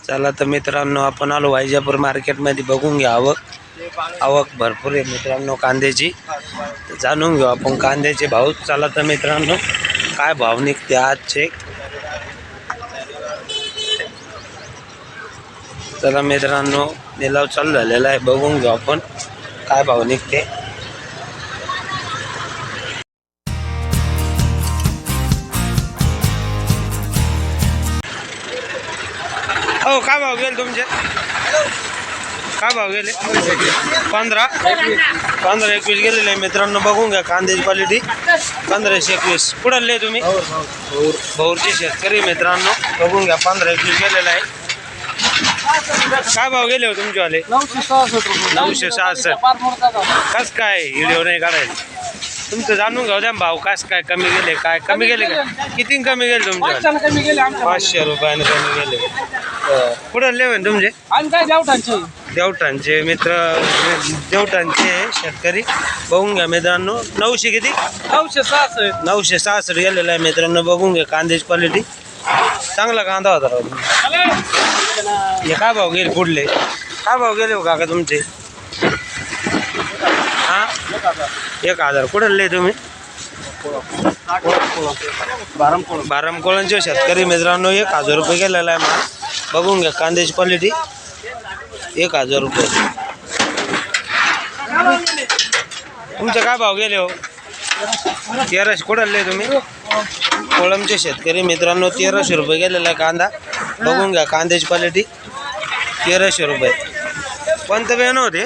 चला तर मित्रांनो, आपण आलो वायजापूर मार्केटमध्ये. बघून घ्या आवक भरपूर आहे मित्रांनो कांद्याची. जाणून घेऊ आपण कांद्याचे भाव. चला तर मित्रांनो, काय भाव निघते आजचे. चला मित्रांनो, निलाव चालू झालेला आहे. बघून घेऊ आपण काय भाव निघते. हो, काय भाव गेले तुमचे? काय भाव गेले? 15-21 गेलेले मित्रांनो. बघून घ्या कांद्याची क्वालिटी. 1521 कुठले तुम्ही? भौरचे शेतकरी मित्रांनो. बघून घ्या 15-21 गेलेला आहे. काय भाव गेले हो तुमचेवाले? 966. कस काय व्हिडिओ नाही काढायला? तुमचं जाणून घ्या द्या भाव. कस काय कमी गेले? काय कमी गेले का? किती कमी गेले तुमचे? 500 रुपयाने कमी गेले. कुठं लेवन तुमचे? देवठाणचे मित्र, देवठाणचे शेतकरी. बघून घ्या मित्रांनो. 900 किती? 966 गेलेला आहे मित्रांनो. बघून घ्या कांद्याची क्वालिटी. चांगला कांदा होता. हे काय भाव गेले? पुढले काय भाव गेले हो काका तुमचे? हां, 1000. कुठले तुम्ही? बारामकोळांचे शेतकरी मित्रांनो. 1000 रुपये गेलेला आहे माल. बघून घ्या कांद्याची क्वालिटी. 1000 रुपये. तुमचे काय भाव गेले हो? 1300. कुठले तुम्ही? कोळमचे शेतकरी मित्रांनो. 1300 रुपये गेलेला आहे कांदा. बघून घ्या कांद्याची क्वालिटी. 1300 रुपये. कोणतं बियाणं होते?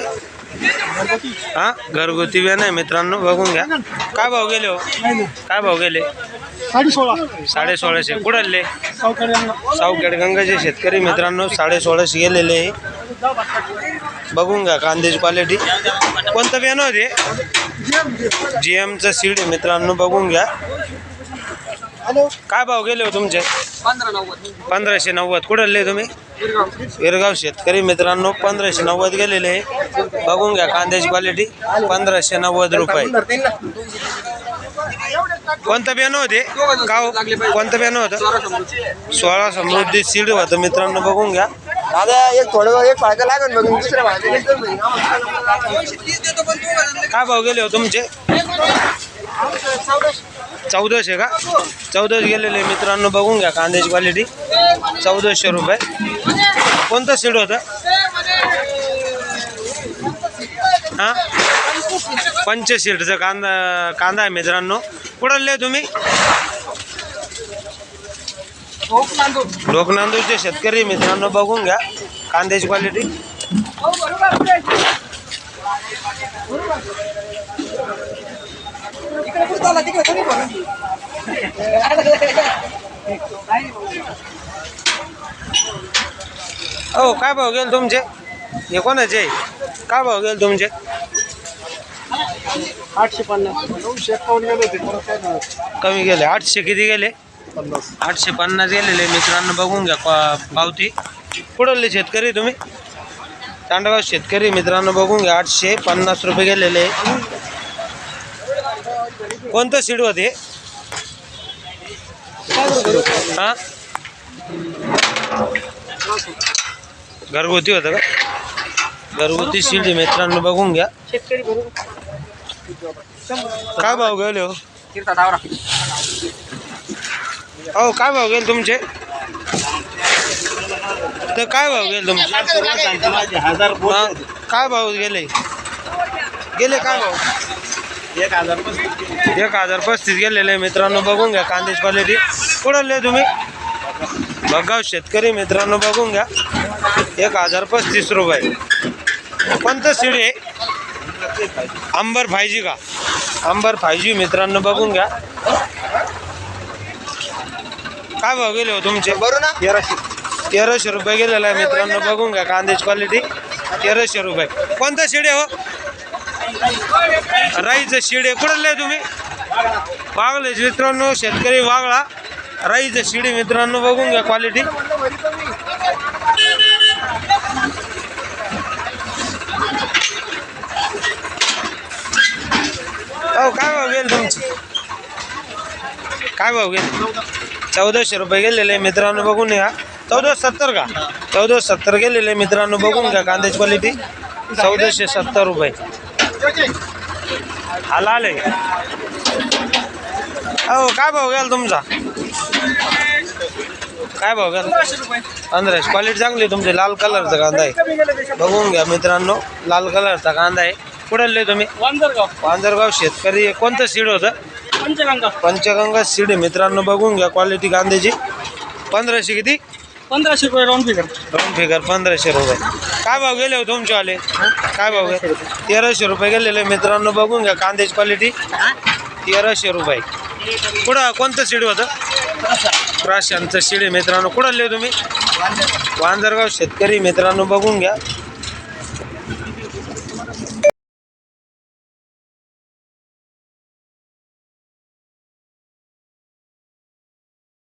हां, घरगुती बियाणं आहे मित्रांनो. बघून घ्या. काय भाव गेले हो? काय भाव गेले? 1650. कुठले? सावखेड गंगाचे शेतकरी मित्रांनो. 1650 गेलेले. बघून घ्या कांद्याची क्वालिटी. कोणतं बियाणं होते? GMचं सीड मित्रांनो. बघून घ्या. काय भाव गेले हो तुमचे? 1590. कुठले तुम्ही? विरगाव शेतकरी मित्रांनो. 1590 गेलेले. बघून घ्या कांद्याची क्वालिटी. 1590 रुपये. कोणतं बियाणं होते? गाव कोणतं बियाणं होतं? 16 समृद्धी सीड होतं मित्रांनो. बघून घ्या. दादा एक फायदा लागेल बघ. दुसऱ्या काय भाव गेले हो तुमचे? 1400 का? 1400 गेलेले मित्रांनो. बघून घ्या कांद्याची क्वालिटी. 1400 रुपये. कोणतं सीड होतं? हां, पंचशीडचा कांदा आहे मित्रांनो. कुठले तुम्ही? लोकनांदूरचे शेतकरी मित्रांनो. बघून घ्या कांद्याची क्वालिटी. हो, काय भाव गेले तुमचे? हे कोणाचे? काय भाव गेले तुमचे? 850. कमी गेले. 800 किती गेले? 850 गेलेले मित्रांनो. बघून घ्या पावती. कुठले शेतकरी तुम्ही? तांडगाव शेतकरी मित्रांनो. बघून घ्या 850 रुपये गेलेले. कोणतं सीड होते? हां, घरगुती होतं का? घरगुती सीड मित्रांनो. बघून घ्या. काय भाव गेले हो? हो, काय भाव गेले तुमचे? तर काय भाव गेले तुमचे? काय भाव गेले? काय भाव? 1035 गेलेले मित्रांनो. बघून घ्या कांद्याची क्वालिटी. कुठले तुम्ही? बघाव शेतकरी मित्रांनो. बघून घ्या 1035 रुपये. कोणतं सीड आहे? अंबर 5G का? अंबर 5G मित्रांनो. बघून घ्या. काय भाव गेले हो तुमचे? 1300 रुपये गेलेला आहे मित्रांनो. बघून घ्या कांद्याची क्वालिटी. 1300 रुपये. कोणतं सीड आहे हो? राईचं सीड आहे. कुठले तुम्ही? वागळे मित्रांनो. शेतकरी वागळा. राईचं सीड आहे मित्रांनो. बघून घ्या क्वालिटी. हो, काय भाव गेले तुमचे? काय भाव गेले? 1400 रुपये गेलेले मित्रांनो. बघून घ्या. 1470 का 1470 गेलेले मित्रांनो, बघून घ्या कांद्याची क्वालिटी. 1470 रुपये हाला आले. हो काय भाव घ्याल तुमचा? काय भाव घ्याल? 1500. क्वालिटी चांगली तुमची. लाल कलरचा कांदा आहे, बघून घ्या मित्रांनो. लाल कलरचा कांदा आहे. कुठले तुम्ही? वांजरगाव शेतकरी. कोणतं सीड होतं? पंचगंगा सीड आहे मित्रांनो, बघून घ्या क्वालिटी कांद्याची. 1500 किती? 1500 रुपये राऊंड फिगर. राऊंड फिगर 1500 रुपये. काय भाव गेले हो तुमचेवाले? काय भाव गेले? 1300 रुपये गेलेले मित्रांनो, बघून घ्या कांद्याची क्वालिटी. 1300 रुपये. कुठं कोणतं सीड होतं? प्राशांचं सीड आहे मित्रांनो. कुठले तुम्ही? वांजरगाव शेतकरी मित्रांनो, बघून घ्या